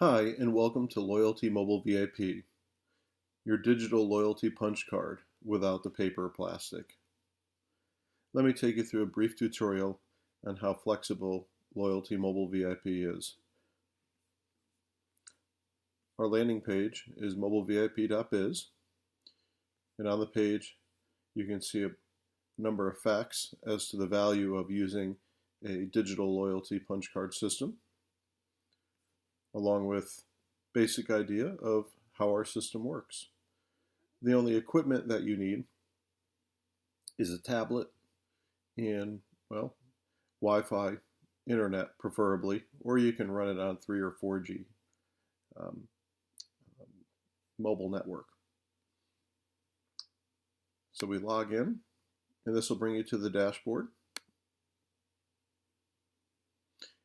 Hi, and welcome to Loyalty Mobile VIP, your digital loyalty punch card without the paper or plastic. Let me take you through a brief tutorial on how flexible Loyalty Mobile VIP is. Our landing page is mobilevip.biz, and on the page you can see a number of facts as to the value of using a digital loyalty punch card system, along with basic idea of how our system works. The only equipment that you need is a tablet and, well, Wi-Fi, internet preferably, or you can run it on 3 or 4G um, mobile network. So we log in, and this will bring you to the dashboard.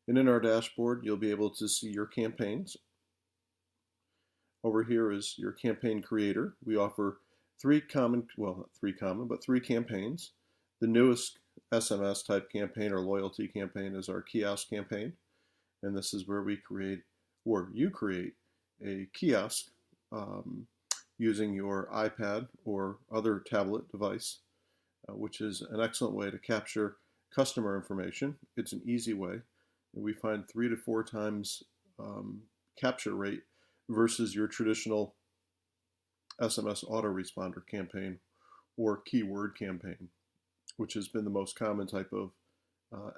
And in our dashboard, you'll be able to see your campaigns. Over here is your campaign creator. We offer three campaigns. The newest SMS type campaign or loyalty campaign is our Kiosk campaign. And this is where you create a kiosk using your iPad or other tablet device, which is an excellent way to capture customer information. It's an easy way. And we find 3 to 4 times capture rate versus your traditional SMS autoresponder campaign or keyword campaign, which has been the most common type of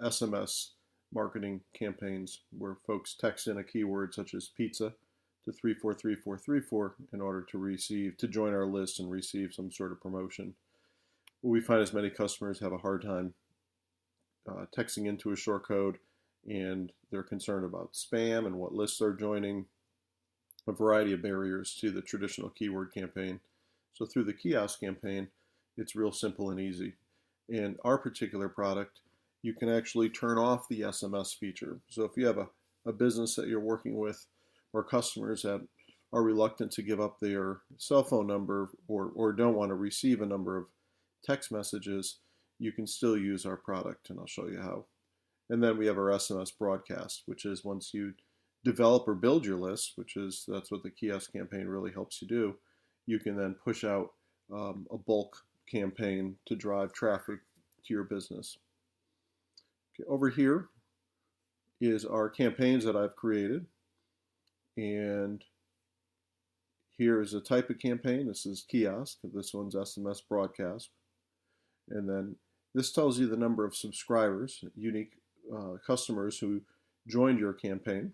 SMS marketing campaigns, where folks text in a keyword such as pizza to 343434 in order to join our list and receive some sort of promotion. We find as many customers have a hard time texting into a short code, and they're concerned about spam and what lists they're joining, a variety of barriers to the traditional keyword campaign. So through the Kiosk campaign, it's real simple and easy. In our particular product, you can actually turn off the SMS feature. So if you have a business that you're working with, or customers that are reluctant to give up their cell phone number or don't want to receive a number of text messages, you can still use our product, and I'll show you how. And then we have our SMS broadcast, which is once you develop or build your list, that's what the Kiosk campaign really helps you do. You can then push out a bulk campaign to drive traffic to your business. Okay, over here is our campaigns that I've created. And here is a type of campaign. This is Kiosk. This one's SMS broadcast. And then this tells you the number of subscribers, unique customers who joined your campaign,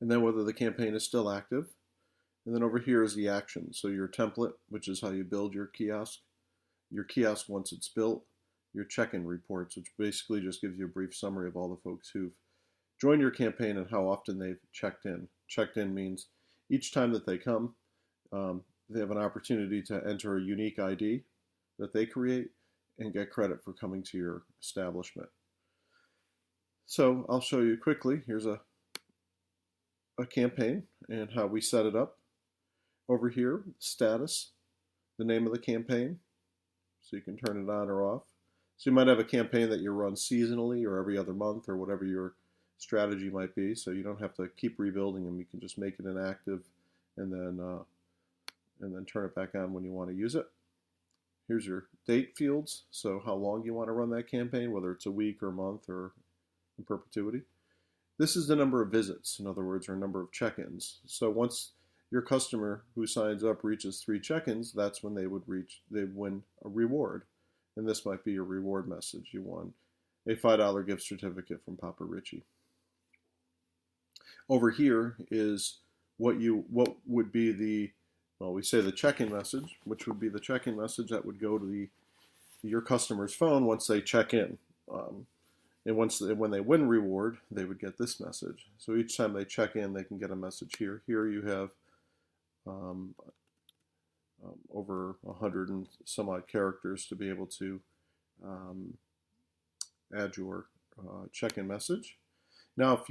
and then whether the campaign is still active. And then over here is the action. So your template, which is how you build your kiosk once it's built, your check-in reports, which basically just gives you a brief summary of all the folks who've joined your campaign and how often they've checked in. Checked in means each time that they come, they have an opportunity to enter a unique ID that they create and get credit for coming to your establishment. So I'll show you quickly. Here's a campaign and how we set it up. Over here, status, the name of the campaign, so you can turn it on or off. So you might have a campaign that you run seasonally or every other month or whatever your strategy might be, so you don't have to keep rebuilding them. You can just make it inactive and then turn it back on when you want to use it. Here's your date fields, so how long you want to run that campaign, whether it's a week or a month or in perpetuity. This is the number of visits, in other words, or number of check-ins. So once your customer who signs up reaches 3 check-ins, that's when they win a reward. And this might be your reward message. You won a $5 gift certificate from Papa Richie. Over here is what would be we say the check-in message, which would be the check-in message that would go to your customer's phone once they check in. And when they win reward, they would get this message. So each time they check in, they can get a message here. Here you have over 100 and some odd characters to be able to add your check-in message. Now, if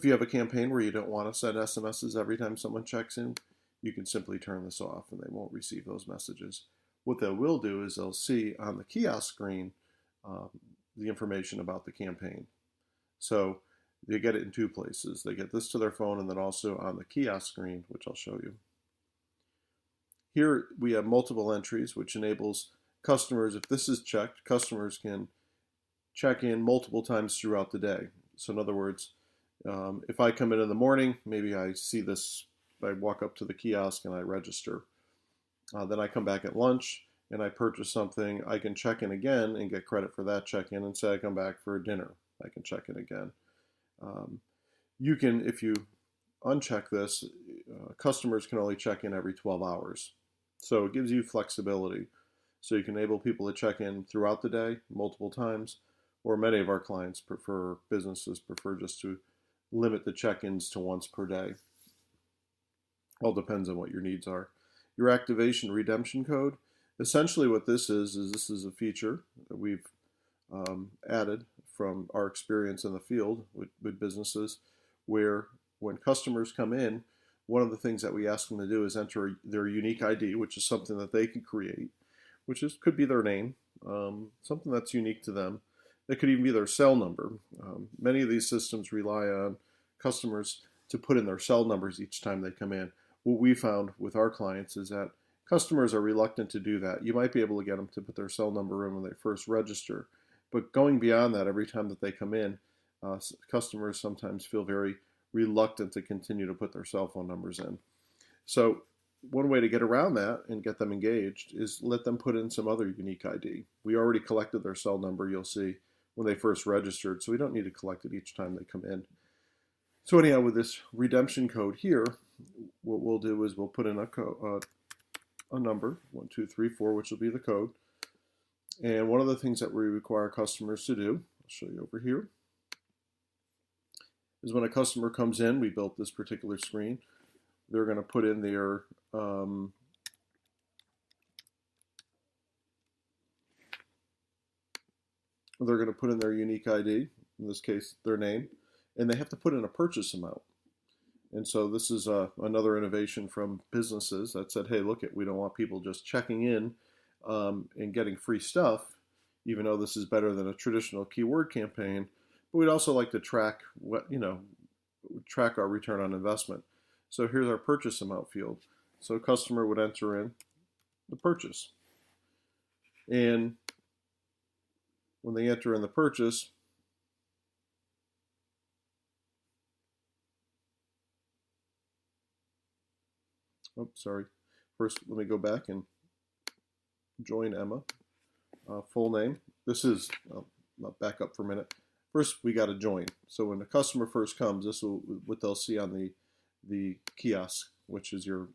you have a campaign where you don't want to send SMSs every time someone checks in, you can simply turn this off and they won't receive those messages. What they will do is they'll see on the kiosk screen the information about the campaign. So They get it in two places. They get this to their phone and then also on the kiosk screen, which I'll show you. Here we have multiple entries, which enables customers, if this is checked, customers can check in multiple times throughout the day. So in other words, if I come in the morning, maybe I see this, I walk up to the kiosk and I register. Then I come back at lunch and I purchase something, I can check in again and get credit for that check-in, and say I come back for dinner, I can check in again. You can, if you uncheck this, customers can only check in every 12 hours. So it gives you flexibility. So you can enable people to check in throughout the day, multiple times, or many of our clients businesses prefer just to limit the check-ins to once per day. All depends on what your needs are. Your activation redemption code, essentially what this is this is a feature that we've added from our experience in the field with businesses, where when customers come in, one of the things that we ask them to do is enter their unique ID, which is something that they can create, which could be their name, something that's unique to them. It could even be their cell number. Many of these systems rely on customers to put in their cell numbers each time they come in. What we found with our clients is that customers are reluctant to do that. You might be able to get them to put their cell number in when they first register, but going beyond that, every time that they come in, customers sometimes feel very reluctant to continue to put their cell phone numbers in. So one way to get around that and get them engaged is let them put in some other unique ID. We already collected their cell number, you'll see, when they first registered, so we don't need to collect it each time they come in. So anyhow, with this redemption code here, what we'll do is we'll put in a number, 1, 2, 3, 4, which will be the code. And one of the things that we require customers to do, I'll show you over here, is when a customer comes in, we built this particular screen, they're going to put in their unique ID, in this case their name, and they have to put in a purchase amount. And so this is another innovation from businesses that said, hey, look, we don't want people just checking in and getting free stuff, even though this is better than a traditional keyword campaign. But we'd also like to track our return on investment. So here's our purchase amount field. So a customer would enter in the purchase. And when they enter in the purchase, first let me go back and join Emma. Full name. This is, I'll back up for a minute. First, we got to join. So when the customer first comes, this will what they'll see on the kiosk, which is your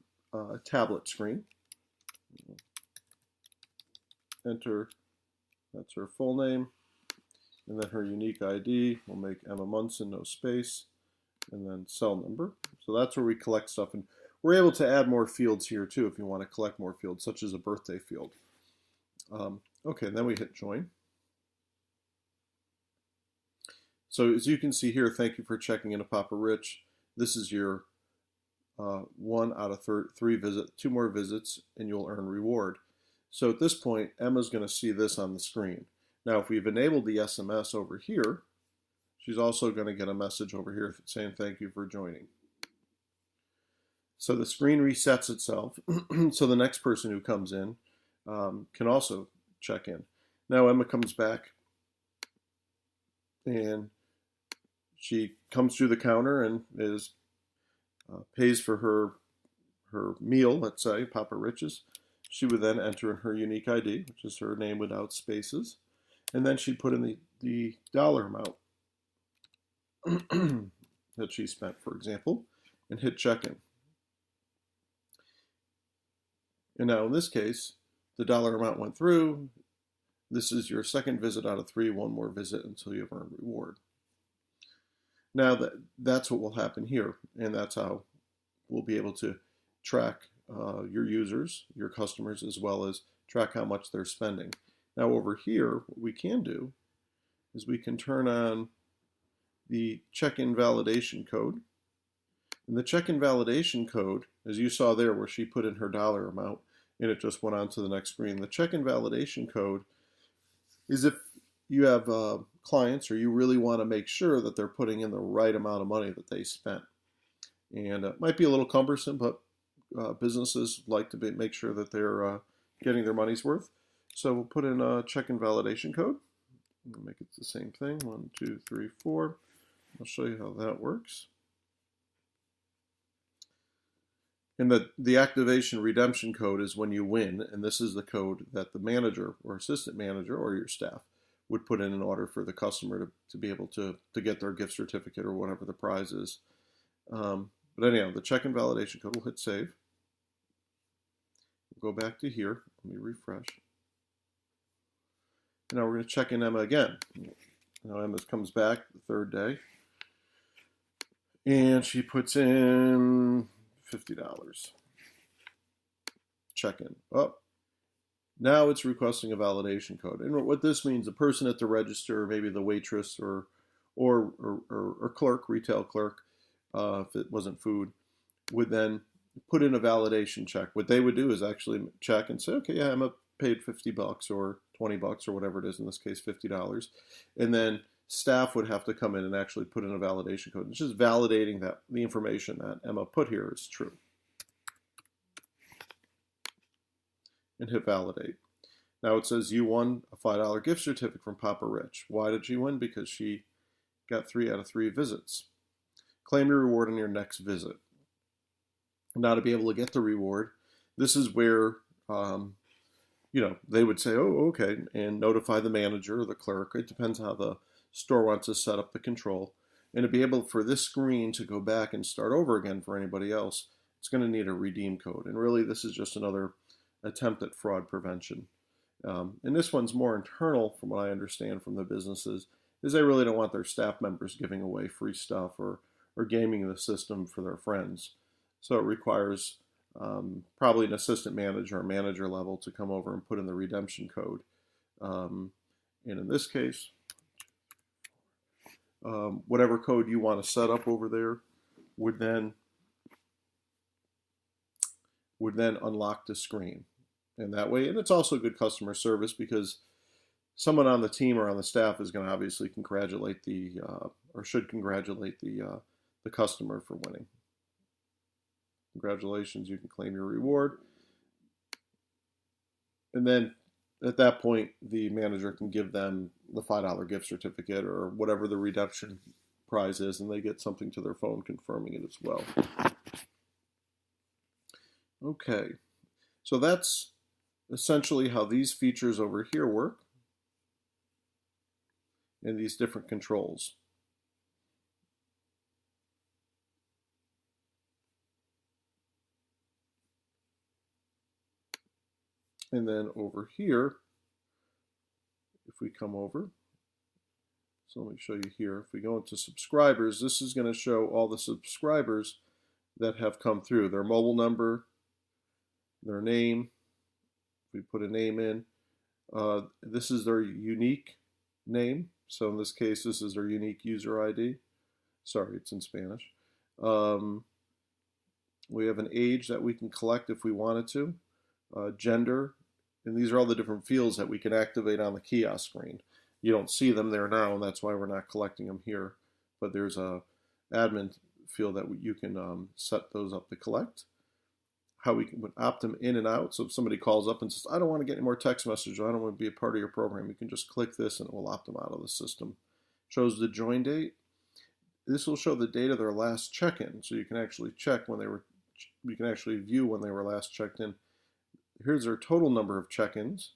tablet screen. Enter, that's her full name, and then her unique ID. We'll make Emma Munson, no space, and then cell number. So that's where we collect stuff, and we're able to add more fields here too if you want to collect more fields, such as a birthday field. Okay, and then we hit join. So as you can see here, thank you for checking into Papa Rich. This is your 1 out of 3 visit, 2 more visits, and you'll earn reward. So at this point, Emma's going to see this on the screen. Now, if we've enabled the SMS over here, she's also going to get a message over here saying thank you for joining. So the screen resets itself, so the next person who comes in can also check in. Now Emma comes back, and she comes through the counter and pays for her meal, let's say, Papa Rich's. She would then enter in her unique ID, which is her name without spaces, and then she'd put in the dollar amount that she spent, for example, and hit check-in. And now in this case, the dollar amount went through. This is your second visit out of 3, 1 more visit until you've earned reward. Now that's what will happen here, and that's how we'll be able to track your users, your customers, as well as track how much they're spending. Now over here, what we can do is we can turn on the check-in validation code. And the check-in validation code, as you saw there where she put in her dollar amount and it just went on to the next screen, the check-in validation code is if you have clients, or you really want to make sure that they're putting in the right amount of money that they spent. And it might be a little cumbersome, but businesses like to make sure that they're getting their money's worth. So we'll put in a check-in validation code. We'll make it the same thing, 1, 2, 3, 4. I'll show you how that works. And the activation redemption code is when you win, and this is the code that the manager or assistant manager or your staff would put in order for the customer to be able to get their gift certificate or whatever the prize is. But anyhow, the check-in validation code, we'll hit save. We'll go back to here. Let me refresh. And now we're going to check in Emma again. Now Emma comes back the third day, and she puts in $50. Check-in. Oh, now it's requesting a validation code. And what this means, the person at the register, maybe the waitress or clerk, retail clerk, if it wasn't food, would then put in a validation check. What they would do is actually check and say, okay, yeah, Emma paid $50 or $20 or whatever it is, in this case, $50. And then staff would have to come in and actually put in a validation code. It's just validating that the information that Emma put here is true. And hit validate. Now it says you won a $5 gift certificate from Papa Rich. Why did she win? Because she got 3 out of 3 visits. Claim your reward on your next visit. Now to be able to get the reward, this is where they would say, oh, okay, and notify the manager or the clerk. It depends how the store wants to set up the control. And to be able for this screen to go back and start over again for anybody else, it's going to need a redeem code. And really, this is just another attempt at fraud prevention. And this one's more internal, from what I understand from the businesses, is they really don't want their staff members giving away free stuff or gaming the system for their friends. So it requires probably an assistant manager or manager level to come over and put in the redemption code. And in this case, whatever code you want to set up over there would then unlock the screen. And that way, and it's also good customer service because someone on the team or on the staff is going to obviously congratulate should congratulate the customer for winning. Congratulations, you can claim your reward. And then at that point, the manager can give them the $5 gift certificate or whatever the redemption prize is, and they get something to their phone confirming it as well. Okay, so that's essentially how these features over here work and these different controls. And then over here, if we come over, so let me show you here. If we go into subscribers, this is going to show all the subscribers that have come through. Their mobile number, their name. If we put a name in, this is their unique name. So in this case, this is their unique user ID. Sorry, it's in Spanish. We have an age that we can collect if we wanted to. Gender. And these are all the different fields that we can activate on the kiosk screen. You don't see them there now, and that's why we're not collecting them here. But there's a admin field that you can set those up to collect. How we can opt them in and out. So if somebody calls up and says, I don't want to get any more text messages, I don't want to be a part of your program, you can just click this and it will opt them out of the system. Shows the join date. This will show the date of their last check-in. So you can actually check when you can actually view when they were last checked in. Here's their total number of check-ins,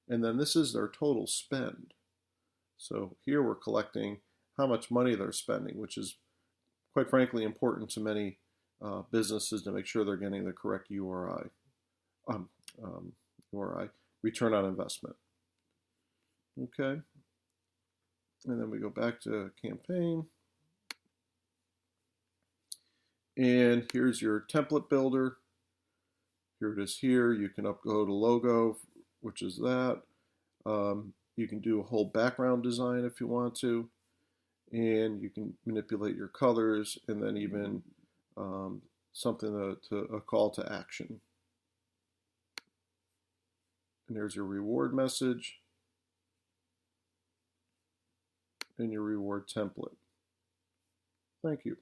and then this is their total spend. So here we're collecting how much money they're spending, which is quite frankly important to many businesses to make sure they're getting the correct URI, return on investment. Okay, and then we go back to campaign, and here's your template builder. Here it is here. You can upload a logo, which is that. You can do a whole background design if you want to. And you can manipulate your colors and then even something a call to action. And there's your reward message. in your reward template. Thank you.